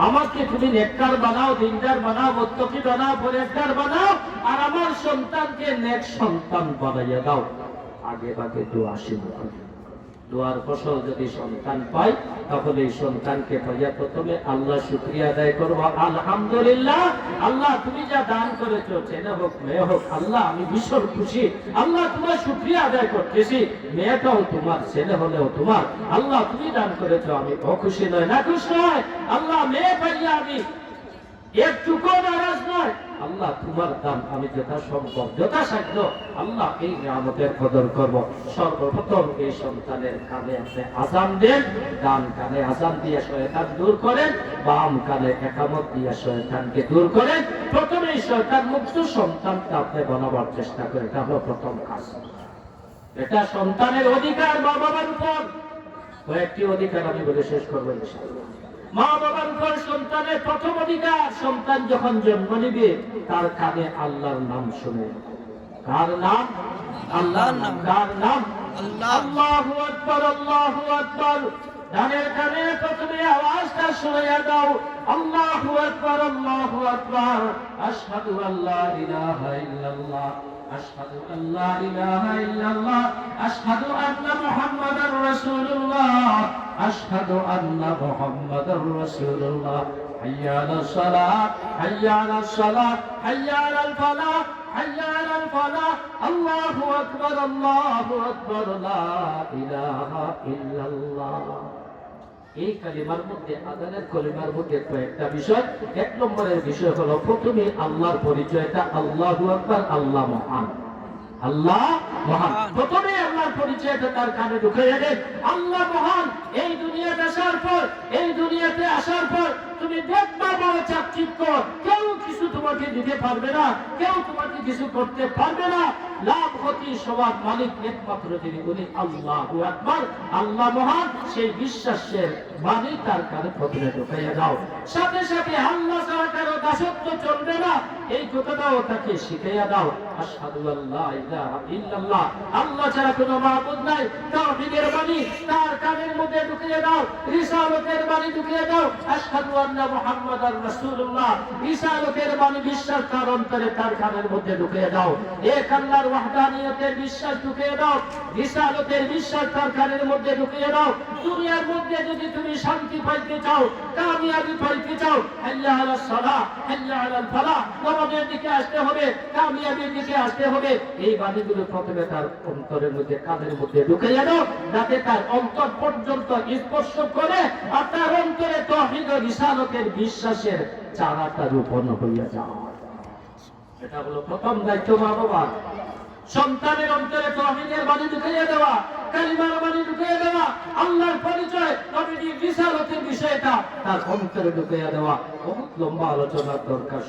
আমাকে তুমি নেককার বানাও, দিনদার বানাও, মুত্তাকি বানাও, পরহেজগার বানাও, আর আমার সন্তানকে নেক সন্তান বানাইয়া দাও। আগে ভাগে দোয়া শুরু করি। দোয়ার ফসল যদি সন্তান পাই, তাহলে এই সন্তানকে পাইয়া প্রথমে আল্লাহ শুকরিয়া আদায় করবো, আলহামদুলিল্লাহ আল্লাহ তুমি যা দান করেছো, ছেলে হোক মেয়ে হোক, আল্লাহ আমি ভীষণ খুশি, আল্লাহ তোমার শুকরিয়া আদায় করতেছি। মেয়েটাও তোমার, ছেলে হলেও তোমার, আল্লাহ তুমি দান করেছো, আমি অখুশি নয়, না খুশি নয়। আল্লাহ মেয়ে পাইয়া আমি একটুকু নারাজ নয়, আল্লাহ তোমার দান আমি যথাসম্ভব যথাসাধ্য আল্লাহ এই নিয়ামতের কদর করব। সর্বপ্রথম এই সন্তানের কানে আপনি আযান দেন, ডান কানে আযান দিয়ে শয়তান দূর করেন, বাম কানে ইকামত দিয়ে শয়তানকে দূর করেন। প্রথমে এই শয়তান মুক্ত সন্তানকে আপনি বানাবার চেষ্টা করেন, এটা হলো প্রথম কাজ। এটা সন্তানের অধিকার মা বাবার উপর। কয়েকটি অধিকার আমি বলে শেষ করবো ইনশাআল্লাহ। মা বাবার উপর সন্তানের প্রথম অধিকার, সন্তান যখন জন্ম নিবে তার কানে আল্লাহর নাম শুনে। কার নাম? আল্লাহর নাম। কার নাম? আল্লাহ। আল্লাহু আকবার, আল্লাহু আকবার। ডানের কানে প্রথমে আওয়াজটা শুনিয়ে দাও, আল্লাহু আকবার, আল্লাহু আকবার। আশহাদু আল্লা ইলাহা ইল্লাল্লাহ, আশহাদু আল্লা ইলাহা ইল্লাল্লাহ, আশহাদু আন্না মুহাম্মাদার রাসূলুল্লাহ, আশহাদু আন্না মুহাম্মাদার রাসূলুল্লাহ। হাইয়া আলাস সালাত, হাইয়া আলাস সালাত, হাইয়া আলাল ফালাহ, হাইয়া আলাল ফালাহ। আল্লাহু আকবার, আল্লাহু আকবার, লা ইলাহা ইল্লাল্লাহ। এই কালিমার মধ্যে, আযানের কালিমার মধ্যে কয়েকটা বিষয়। এক নম্বরের বিষয় হলো প্রথমে আল্লাহর পরিচয়টা, আল্লাহু আকবার, আল্লাহ মহান, আল্লাহ মহান। প্রথমে আল্লাহর পরিচয়টা তার কানে ঢুকিয়ে দেন, আল্লাহ মহান। এই দুনিয়াতে আসার পর, এই দুনিয়াতে আসার পর তুমি দেখবা বড় চাকচিক্য, কেউ কিছু তোমাকে দিতে পারবে না, কেউ তোমাকে কিছু করতে পারবে না। লাভ ক্ষতি সবার মালিক একমাত্র যিনি, উনি আল্লাহু আকবার, আল্লাহ মহান। সেই বিশ্বাসের বাণী তার কানে প্রথমে ঢুকাইয়া দাও। সাথে সাথে আল্লাহ ছাড়া কারো দাসত্ব চলবে না, এই কথাটাও তাকে শিখাইয়া দাও। আশহাদু আল্লা ইলাহা ইল্লাল্লাহ, আল্লাহ ছাড়া কোনো মাবুদ নাই। তাওহীদের বাণী তার কানের মধ্যে ঢুকিয়ে দাও, রিসালাতের বাণী ঢুকিয়ে দাও। আশহাদু আন্না মুহাম্মাদার রাসূলুল্লাহ, রিসালাতের বাণী বিশ্বাস তার অন্তরে, তার কানের মধ্যে ঢুকিয়ে দাও। এক আল্লাহর ওয়াহদানিয়তের বিশ্বাস ঢুকিয়ে দাও, রিসালাতের বিশ্বাস তার কানের মধ্যে ঢুকিয়ে দাও। দুনিয়ার মধ্যে যদি তুমি শান্তি পাইতে চাও, কামিয়াবি পাইতে চাও, হাইয়া আলাস সালাহ, হাইয়া আলাল ফালাহ, নামাজের দিকে আসতে হবে, কামিয়াবির দিকে আসতে হবে। এই বাণীগুলো প্রথমে তার অন্তরের মধ্যে, কানের মধ্যে ঢুকিয়ে দাও, যাতে তার অন্তর পর্যন্ত স্পর্শ করে আর তার অন্তরে তাওহীদ ও রিসালাতের বিশ্বাসের চারাটা রোপণ হইয়া যায়। এটা হলো প্রথম দায়িত্ব মা বাবার। সন্তানের অন্তরে তাওহীদের বাণী ঢুকিয়ে দেওয়া, কালিমার বাণী ঢুকিয়ে দেওয়া, আল্লাহর পরিচয়, নবীর রিসালাতের বিষয়টা তার অন্তরে ঢুকিয়ে দেওয়া। বহুত লম্বা আলোচনার দরকার।